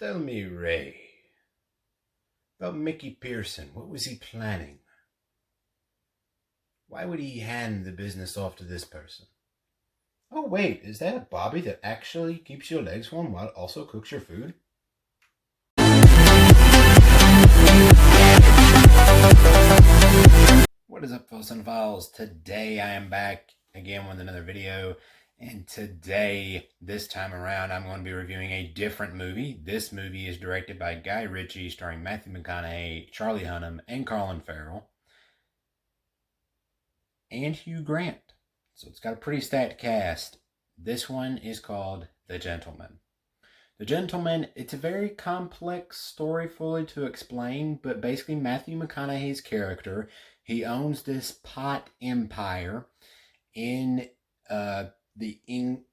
Tell me, Ray, about Mickey Pearson. What was he planning? Why would he hand the business off to this person? Oh, wait, is that a Bobby that actually keeps your legs warm while it also cooks your food? What is up, folks and files? Today I am back again with another video. And today, this time around, I'm going to be reviewing a different movie. This movie is directed by Guy Ritchie, starring Matthew McConaughey, Charlie Hunnam, and Colin Farrell, and Hugh Grant. So it's got a pretty stacked cast. This one is called The Gentleman. The Gentleman, it's a very complex story fully to explain, but basically Matthew McConaughey's character, he owns this pot empire in the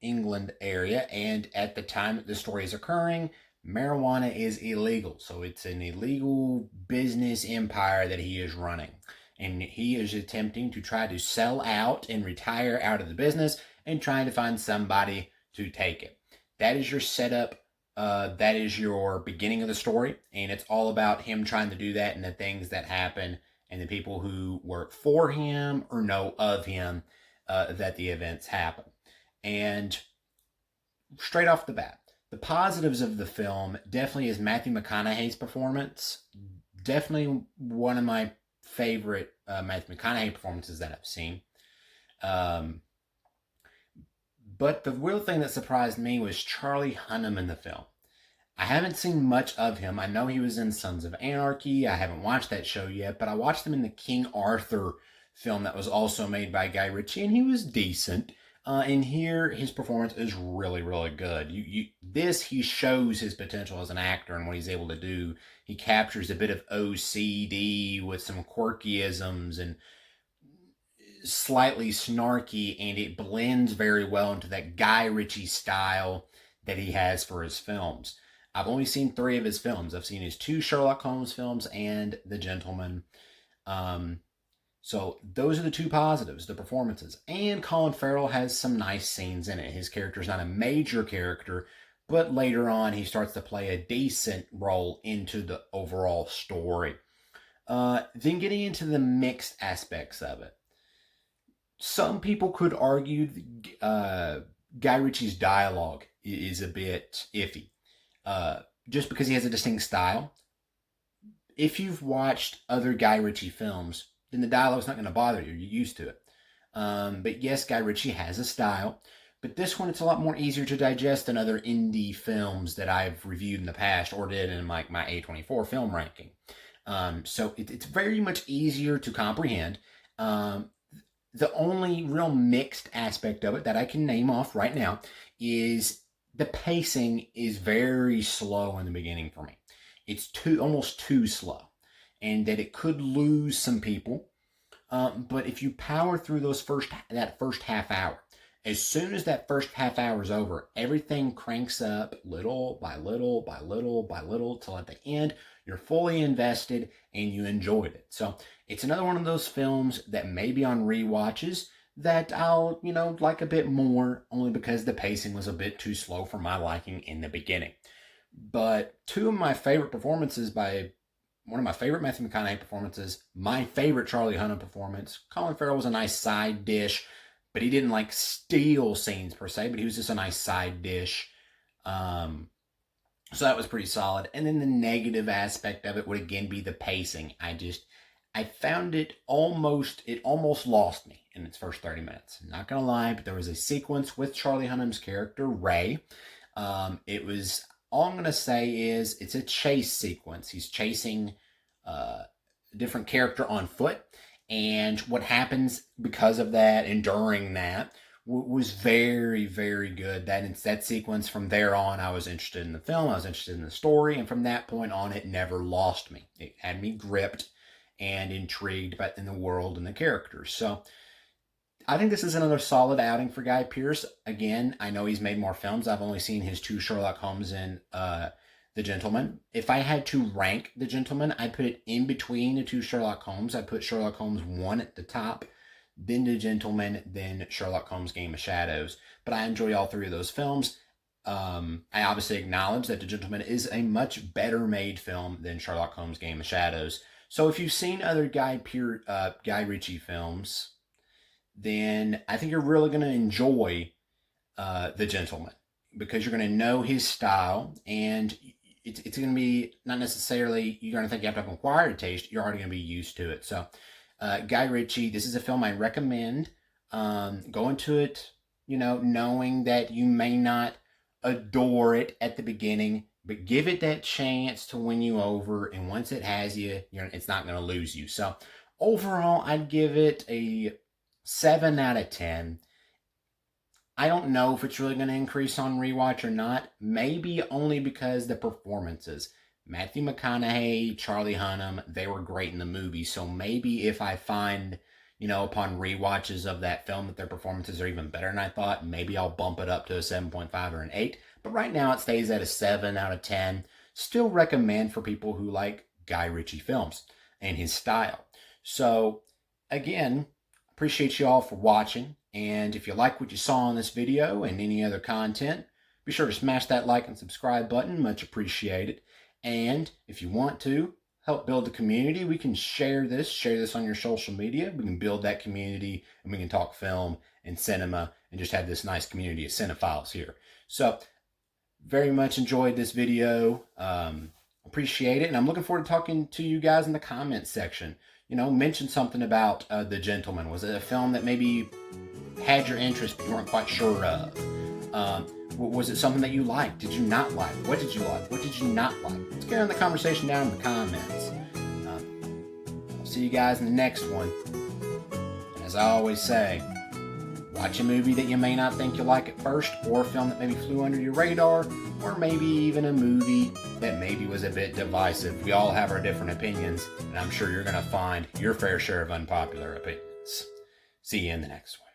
England area, and at the time that the story is occurring, marijuana is illegal. So it's an illegal business empire that he is running, and he is attempting to try to sell out and retire out of the business and trying to find somebody to take it. That is your setup. That is your beginning of the story, and it's all about him trying to do that and the things that happen and the people who work for him or know of him that the events happen. And straight off the bat, the positives of the film definitely is Matthew McConaughey's performance. Definitely one of my favorite Matthew McConaughey performances that I've seen. But the real thing that surprised me was Charlie Hunnam in the film. I haven't seen much of him. I know he was in Sons of Anarchy. I haven't watched that show yet, but I watched him in the King Arthur film that was also made by Guy Ritchie, and he was decent. And here, his performance is really, really good. He shows his potential as an actor and what he's able to do. He captures a bit of OCD with some quirkyisms and slightly snarky, and it blends very well into that Guy Ritchie style that he has for his films. I've only seen 3 of his films. I've seen his 2 Sherlock Holmes films and The Gentleman. So those are the 2 positives, the performances. And Colin Farrell has some nice scenes in it. His character is not a major character, but later on he starts to play a decent role into the overall story. Then getting into the mixed aspects of it. Some people could argue Guy Ritchie's dialogue is a bit iffy. Just because he has a distinct style. If you've watched other Guy Ritchie films, then the dialogue's not going to bother you. You're used to it. But yes, Guy Ritchie has a style. But this one, it's a lot more easier to digest than other indie films that I've reviewed in the past or did in my A24 film ranking. So it's very much easier to comprehend. The only real mixed aspect of it that I can name off right now is the pacing is very slow in the beginning for me. It's almost too slow, and that it could lose some people. But if you power through that first half hour, as soon as that first half hour is over, everything cranks up little by little by little by little till at the end you're fully invested and you enjoyed it. So it's another one of those films that may be on rewatches that I'll, like a bit more, only because the pacing was a bit too slow for my liking in the beginning. But 2 of my favorite performances by one of my favorite Matthew McConaughey performances, my favorite Charlie Hunnam performance. Colin Farrell was a nice side dish, but he didn't steal scenes per se, but he was just a nice side dish. So that was pretty solid. And then the negative aspect of it would again be the pacing. I found it almost lost me in its first 30 minutes. I'm not going to lie, but there was a sequence with Charlie Hunnam's character, Ray. All I'm going to say is it's a chase sequence. He's chasing a different character on foot. And what happens because of that and during that was very, very good. That sequence, from there on, I was interested in the film. I was interested in the story. And from that point on, it never lost me. It had me gripped and intrigued in the world and the characters. So I think this is another solid outing for Guy Pearce. Again, I know he's made more films. I've only seen his 2 Sherlock Holmes and The Gentleman. If I had to rank The Gentleman, I'd put it in between the 2 Sherlock Holmes. I'd put Sherlock Holmes 1 at the top, then The Gentleman, then Sherlock Holmes Game of Shadows. But I enjoy all 3 of those films. I obviously acknowledge that The Gentleman is a much better made film than Sherlock Holmes Game of Shadows. So if you've seen other Guy Ritchie films, then I think you're really going to enjoy The Gentleman, because you're going to know his style, and it's going to be not necessarily you're going to think you have to have an acquired taste. You're already going to be used to it. So Guy Ritchie, this is a film I recommend. Go into it, knowing that you may not adore it at the beginning, but give it that chance to win you over. And once it has you, it's not going to lose you. So overall, I'd give it a 7 out of 10. I don't know if it's really going to increase on rewatch or not. Maybe only because the performances. Matthew McConaughey, Charlie Hunnam, they were great in the movie. So maybe if I find, upon rewatches of that film that their performances are even better than I thought, maybe I'll bump it up to a 7.5 or an 8. But right now it stays at a 7 out of 10. Still recommend for people who like Guy Ritchie films and his style. So again, appreciate you all for watching. And if you like what you saw in this video and any other content, be sure to smash that like and subscribe button. Much appreciated. And if you want to help build the community, we can share this on your social media. We can build that community, and we can talk film and cinema and just have this nice community of cinephiles here. So very much enjoyed this video. Appreciate it. And I'm looking forward to talking to you guys in the comments section. Mention something about The Gentleman. Was it a film that maybe had your interest but you weren't quite sure of? Was it something that you liked? Did you not like? What did you like? What did you not like? Let's get on the conversation down in the comments. I'll see you guys in the next one. As I always say, watch a movie that you may not think you'll like at first, or a film that maybe flew under your radar, or maybe even a movie that maybe was a bit divisive. We all have our different opinions, and I'm sure you're going to find your fair share of unpopular opinions. See you in the next one.